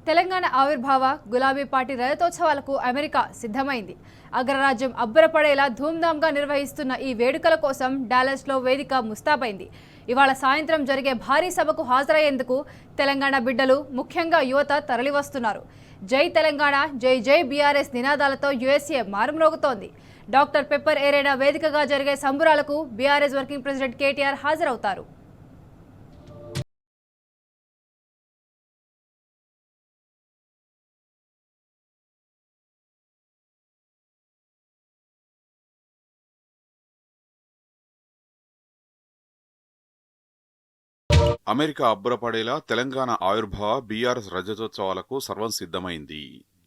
తెలంగాణ ఆవిర్భావ గులాబీ party రజతోత్సవాలకు America సిద్ధమైంది. అగ్రరాజ్యం అబ్బురపడేలా ధూమ్ధామ్గా నిర్వహిస్తున్న ఈ వేడుకల కోసం డాలస్లో వేదిక ముస్తాబైంది. ఇవాళ సాయంత్రం జరిగే భారీ సభకు హాజరయ్యేందుకు తెలంగాణ బిడ్డలు, ముఖ్యంగా యువత తరలివస్తున్నారు. జై తెలంగాణ, జై జై బీఆర్ఎస్ నినాదాలతో యుఎస్ఏ మారుమ్రోగుతోంది. డాక్టర్ పెప్పర్ ఏరేనా వేదికగా జరిగే సంబురాలకు బీఆర్ఎస్ వర్కింగ్ ప్రెసిడెంట్ కేటీఆర్ హాజరవుతారు. అమెరికా అబ్బురపడేలా తెలంగాణ ఆవిర్భావ బీఆర్ఎస్ రజతోత్సవాలకు సర్వం సిద్ధమైంది.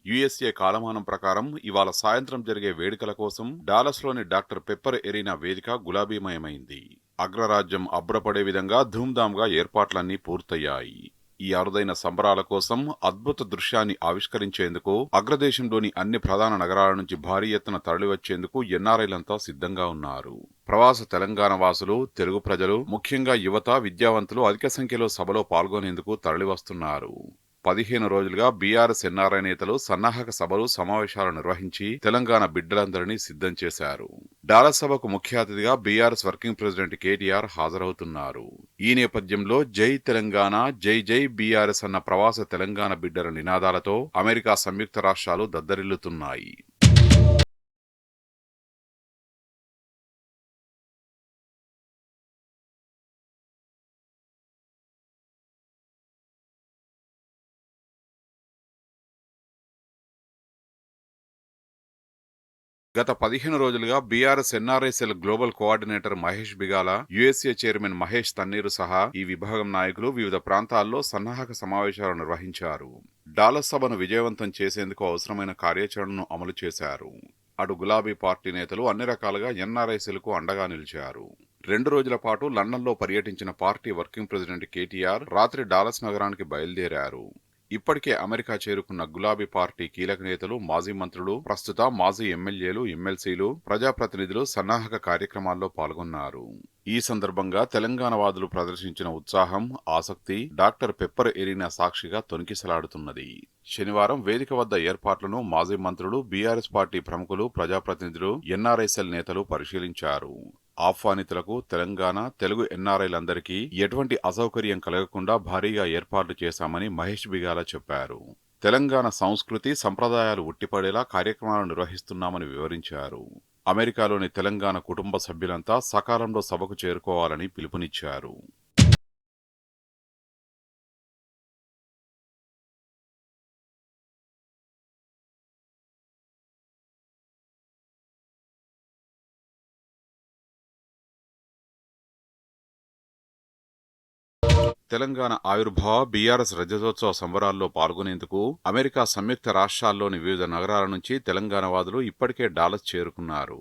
యుఎస్ఏ కాలమానం ప్రకారం ఇవాళ సాయంత్రం జరిగే వేడుకల కోసం డాలస్లోని డాక్టర్ పెప్పర్ ఎరీనా వేదిక గులాబీమయమైంది. అగ్రరాజ్యం అబ్బురపడే విధంగా ధూమ్ధామ్గా ఏర్పాట్లన్నీ పూర్తయ్యాయి. ఈ అరుదైన సంబరాల కోసం అద్భుత దృశ్యాన్ని ఆవిష్కరించేందుకు అగ్రదేశంలోని అన్ని ప్రధాన నగరాల నుంచి భారీ ఎత్తున తరలివచ్చేందుకు ఎన్ఆర్ఐలంతా సిద్ధంగా ఉన్నారు. ప్రవాస తెలంగాణ వాసులు, తెలుగు ప్రజలు, ముఖ్యంగా యువత, విద్యావంతులు అధిక సంఖ్యలో సభలో పాల్గొనేందుకు తరలివస్తున్నారు. 15 రోజులుగా బీఆర్ఎస్ ఎన్ఆర్ఐ నేతలు సన్నాహక సభలు, సమావేశాలు నిర్వహించి తెలంగాణ బిడ్డలందరినీ సిద్ధం చేశారు. డాలస్ సభకు ముఖ్య అతిథిగా బీఆర్ఎస్ వర్కింగ్ ప్రెసిడెంట్ కేటీఆర్ హాజరవుతున్నారు. ఈ నేపథ్యంలో జై తెలంగాణ, జై జై బీఆర్ఎస్ అన్న ప్రవాస తెలంగాణ బిడ్డల నినాదాలతో అమెరికా సంయుక్త రాష్ట్రాలు దద్దరిల్లుతున్నాయి. గత 15 రోజులుగా BRS NRI cell global coordinator Mahesh Bigala, USA chairman Mahesh Tanneeru సహా ఈ విభాగం నాయకులు వివిధ ప్రాంతాల్లో సన్నాహక సమావేశాలు నిర్వహించారు. డాలస్ సభను విజయవంతం చేసేందుకు అవసరమైన కార్యాచరణను అమలు చేశారు. అటు గులాబీ పార్టీ నేతలు అన్ని రకాలుగా ఎన్ఆర్ఐ సెల్కు అండగా నిలిచారు. 2 రోజుల పాటు లండన్లో పర్యటించిన పార్టీ వర్కింగ్ ప్రెసిడెంట్ కేటీఆర్ రాత్రి డాలస్ నగరానికి బయలుదేరారు. ఇప్పటికే అమెరికా చేరుకున్న గులాబీ పార్టీ కీలక నేతలు, మాజీ మంత్రులు, ప్రస్తుత మాజీ ఎమ్మెల్యేలు, ఎమ్మెల్సీలు, ప్రజాప్రతినిధులు సన్నాహక కార్యక్రమాల్లో పాల్గొన్నారు. ఈ సందర్భంగా తెలంగాణ వాదులు ప్రదర్శించిన ఉత్సాహం, ఆసక్తి డాక్టర్ పెప్పర్ ఎరీనా సాక్షిగా తొణికిసలాడుతున్నది. శనివారం వేదిక వద్ద ఏర్పాట్లను మాజీ మంత్రులు, బీఆర్ఎస్ పార్టీ ప్రముఖులు, ప్రజాప్రతినిధులు, ఎన్ఆర్ఐ సెల్ నేతలు పరిశీలించారు. ఆహ్వానితులకు, తెలంగాణ, తెలుగు ఎన్ఆర్ఐలందరికీ ఎటువంటి అసౌకర్యం కలగకుండా భారీగా ఏర్పాట్లు చేశామని మహేష్ బిగాల చెప్పారు. తెలంగాణ సంస్కృతి, సంప్రదాయాలు ఉట్టిపడేలా కార్యక్రమాలు నిర్వహిస్తున్నామని వివరించారు. అమెరికాలోని తెలంగాణ కుటుంబ సభ్యులంతా సకాలంలో సభకు చేరుకోవాలని పిలుపునిచ్చారు. తెలంగాణ ఆవిర్భావ బీఆర్ఎస్ రజతోత్సవ సంబరాల్లో పాల్గొనేందుకు అమెరికా సంయుక్త రాష్ట్రాల్లోని వివిధ నగరాల నుంచి తెలంగాణ వాదులు ఇప్పటికే డాలస్ చేరుకున్నారు.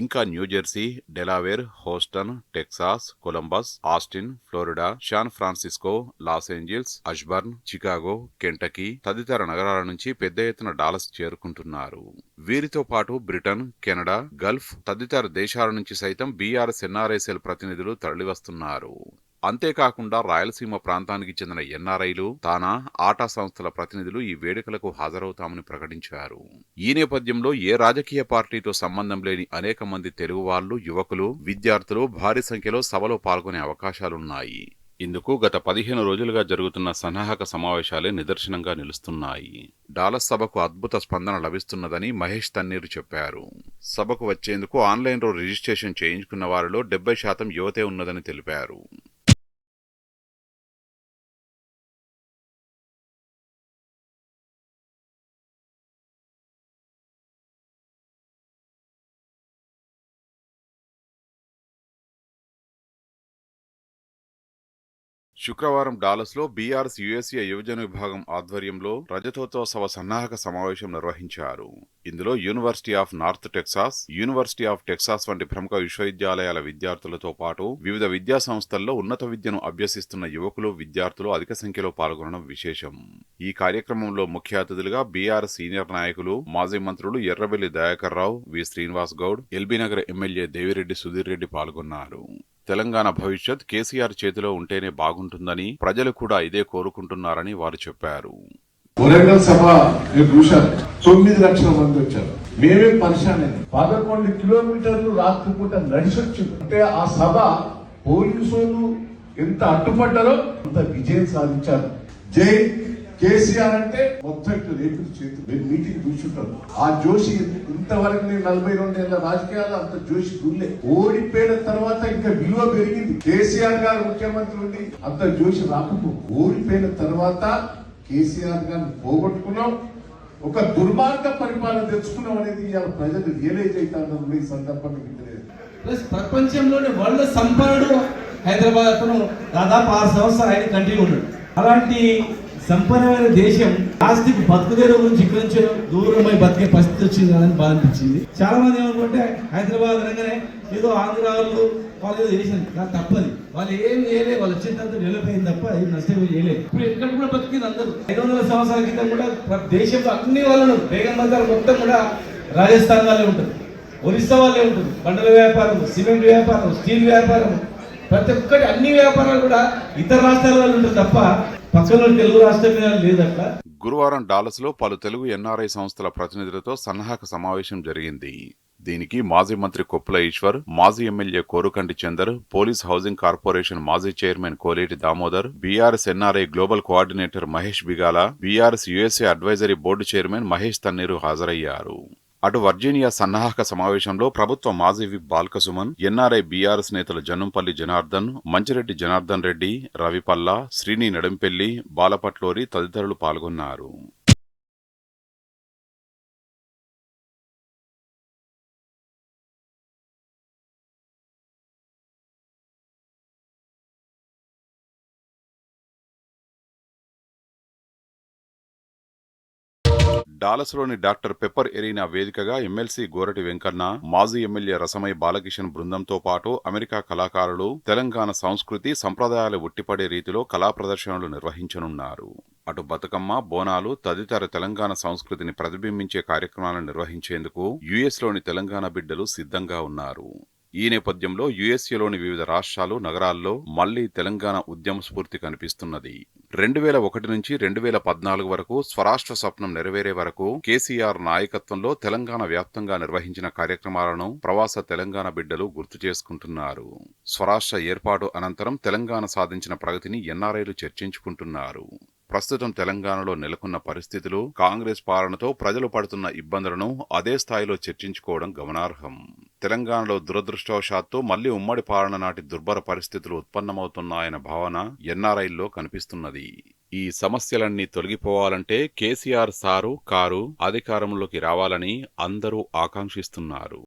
ఇంకా New Jersey, Delaware, Houston, Texas, Columbus, Austin, Florida, San Francisco, Los Angeles, Ashburn, Chicago, Kentucky తదితర నగరాల నుంచి పెద్ద ఎత్తున డాలస్ చేరుకుంటున్నారు. వీరితో పాటు బ్రిటన్, కెనడా, గల్ఫ్ తదితర దేశాల నుంచి సైతం బీఆర్ఎస్ ఎన్ఆర్ఐ సెల్ ప్రతినిధులు తరలివస్తున్నారు. అంతేకాకుండా రాయలసీమ ప్రాంతానికి చెందిన ఎన్ఆర్ఐలు, తానా, ఆటా సంస్థల ప్రతినిధులు ఈ వేడుకలకు హాజరవుతామని ప్రకటించారు. ఈ నేపథ్యంలో ఏ రాజకీయ పార్టీతో సంబంధం లేని అనేక మంది తెలుగు వాళ్లు, యువకులు, విద్యార్థులు భారీ సంఖ్యలో సభలో పాల్గొనే అవకాశాలున్నాయి. ఇందుకు గత 15 రోజులుగా జరుగుతున్న సన్నాహక సమావేశాలే నిదర్శనంగా నిలుస్తున్నాయి. డాలస్ సభకు అద్భుత స్పందన లభిస్తున్నదని మహేష్ తన్నీరు చెప్పారు. సభకు వచ్చేందుకు ఆన్లైన్లో రిజిస్ట్రేషన్ చేయించుకున్న వారిలో 70% యువతే ఉన్నదని తెలిపారు. శుక్రవారం డాలస్లో బీఆర్ఎస్ యుఎస్ఏ యువజన విభాగం ఆధ్వర్యంలో రజతోత్సవ సన్నాహక సమావేశం నిర్వహించారు. ఇందులో university of north Texas, university of Texas వంటి ప్రముఖ విశ్వవిద్యాలయాల విద్యార్థులతో పాటు వివిధ విద్యా సంస్థల్లో ఉన్నత విద్యను అభ్యసిస్తున్న యువకులు, విద్యార్థులు అధిక సంఖ్యలో పాల్గొనడం విశేషం. ఈ కార్యక్రమంలో ముఖ్య అతిథులుగా బీఆర్ఎస్ సీనియర్ నాయకులు, మాజీ మంత్రులు ఎర్రబెల్లి దయాకర్ రావు, వి శ్రీనివాస్ గౌడ్, ఎల్బీనగర్ ఎమ్మెల్యే దేవిరెడ్డి సుధీర్ రెడ్డి పాల్గొన్నారు. తెలంగాణ భవిష్యత్ కేసీఆర్ చేతిలో ఉంటేనే బాగుంటుందని, ప్రజలు కూడా ఇదే కోరుకుంటున్నారని వారు చెప్పారు. వరంగల్ సభ మీరు చూశారు, 9 లక్షల మంది వచ్చారు. మేమే పరిశాన్ 11 కిలోమీటర్లు రాత్రిపూట నడిచి వచ్చింది. అంటే ఆ సభ పోలీసులు ఎంత అడ్డుపడ్డారో అంత విజయం సాధించారు. జై కేసీఆర్ అంటే మొత్తం రేపులు చేతులు. మీరు మీటింగ్ చూసుంటారు. ఆ జోషి ఇంతవరకు నేను 42 ఏళ్ల రాజకీయాలు అంత జోషి గుల్లే. ఓడిపోయిన తర్వాత ఇంకా విలువ పెరిగింది. కేసీఆర్ గారు ముఖ్యమంత్రి ఉండి అంత జోషి రాకపో. ఓడిపోయిన తర్వాత కేసీఆర్ గారిని పోగొట్టుకున్నాం, ఒక దుర్మార్గ పరిపాలన తెచ్చుకున్నాం అనేది ఇవాళ ప్రజలు రియలైజ్ అవుతారు. ఈ సందర్భంగా ప్లస్ ప్రపంచంలోనే వరల్డ్ సంపన్నుడు హైదరాబాద్ అతను దాదాపు 6 సంవత్సరాలు ఆయన కంటిన్యూ ఉన్నాడు. అలాంటి సంపన్నమైన దేశం ఆస్తికి బతుకుదేరు గురించి ఇక్కడి నుంచి దూరమై బతికే పరిస్థితి వచ్చింది అని బాధ అనిపించింది. చాలా మంది ఏమనుకుంటే హైదరాబాద్ అనగానే ఏదో ఆంధ్ర వాళ్ళు ఏదో చేసింది, నాకు తప్పది. వాళ్ళు ఏం చేయలేదు, వాళ్ళు వచ్చిన తర్వాత డెవలప్ అయింది తప్ప ఏం నష్టం చేయలేదు. ఇప్పుడు ఇక్కడ కూడా బతికింది అందరూ. 500 సంవత్సరాల క్రితం కూడా దేశంలో అన్ని వాళ్ళు బేగం బజార్ మొత్తం కూడా రాజస్థాన్ వాళ్ళే ఉంటారు, ఒరిస్సా వాళ్ళే ఉంటారు. బండల వ్యాపారం, సిమెంట్ వ్యాపారం, స్టీల్ వ్యాపారం, ప్రతి ఒక్కటి అన్ని వ్యాపారాలు కూడా ఇతర రాష్ట్రాల వాళ్ళు ఉంటారు తప్ప పక్కన తెలుగు రాష్ట్రం లేదట్లా. గురువారం డాలస్ లో పలు తెలుగు ఎన్ఆర్ఐ సంస్థల ప్రతినిధులతో సన్నాహక సమావేశం జరిగింది. దీనికి మాజీ మంత్రి కొప్పుల ఈశ్వర్, మాజీ MLA Korukanti Chandar, police housing corporation మాజీ chairman Koleti Damodar, BRS NRI global coordinator Mahesh Bigala, BRS USA advisory board chairman Mahesh Tanniru హాజరయ్యారు. అటు వర్జీనియా సన్నాహక సమావేశంలో ప్రభుత్వ మాజీ విప్ బాల్కసుమన్, ఎన్ఆర్ఐ బీఆర్ఎస్ నేతలు జన్నంపల్లి జనార్దన్, మంచిరెడ్డి జనార్దన్ రెడ్డి, రవిపల్లా, శ్రీని నడింపెల్లి, బాలపట్లోరి తదితరులు పాల్గొన్నారు. డాలస్లోని డాక్టర్ పెప్పర్ ఎరీనా వేదికగా ఎమ్మెల్సీ గోరటి వెంకన్న, మాజీ ఎమ్మెల్యే రసమై బాలకిషన్ బృందంతో పాటు అమెరికా కళాకారులు తెలంగాణ సంస్కృతి సంప్రదాయాలు ఉట్టిపడే రీతిలో కళా ప్రదర్శనలు నిర్వహించనున్నారు. అటు బతుకమ్మ, బోనాలు తదితర తెలంగాణ సంస్కృతిని ప్రతిబింబించే కార్యక్రమాలను నిర్వహించేందుకు యుఎస్లోని తెలంగాణ బిడ్డలు సిద్ధంగా ఉన్నారు. ఈ నేపథ్యంలో యుఎస్ఏలోని వివిధ రాష్ట్రాలు, నగరాల్లో మళ్లీ తెలంగాణ ఉద్యమ స్ఫూర్తి కనిపిస్తున్నది. 2001 నుంచి 2014 వరకు స్వరాష్ట్ర స్వప్నం నెరవేరే వరకు కేసీఆర్ నాయకత్వంలో తెలంగాణ వ్యాప్తంగా నిర్వహించిన కార్యక్రమాలను ప్రవాస తెలంగాణ బిడ్డలు గుర్తు చేసుకుంటున్నారు. స్వరాష్ట్ర ఏర్పాటు అనంతరం తెలంగాణ సాధించిన ప్రగతిని ఎన్ఆర్ఐలు చర్చించుకుంటున్నారు. ప్రస్తుతం తెలంగాణలో నెలకొన్న పరిస్థితులు, కాంగ్రెస్ పాలనతో ప్రజలు పడుతున్న ఇబ్బందులను అదే స్థాయిలో చర్చించుకోవడం గమనార్హం. తెలంగాణలో దురదృష్టవశాత్తు మళ్లీ ఉమ్మడి పాలన నాటి దుర్భర పరిస్థితులు ఉత్పన్నమవుతున్నాయన్న భావన ఎన్ఆర్ఐల్లో కనిపిస్తున్నది. ఈ సమస్యలన్నీ తొలగిపోవాలంటే కేసీఆర్ సారు కారు అధికారంలోకి రావాలని అందరూ ఆకాంక్షిస్తున్నారు.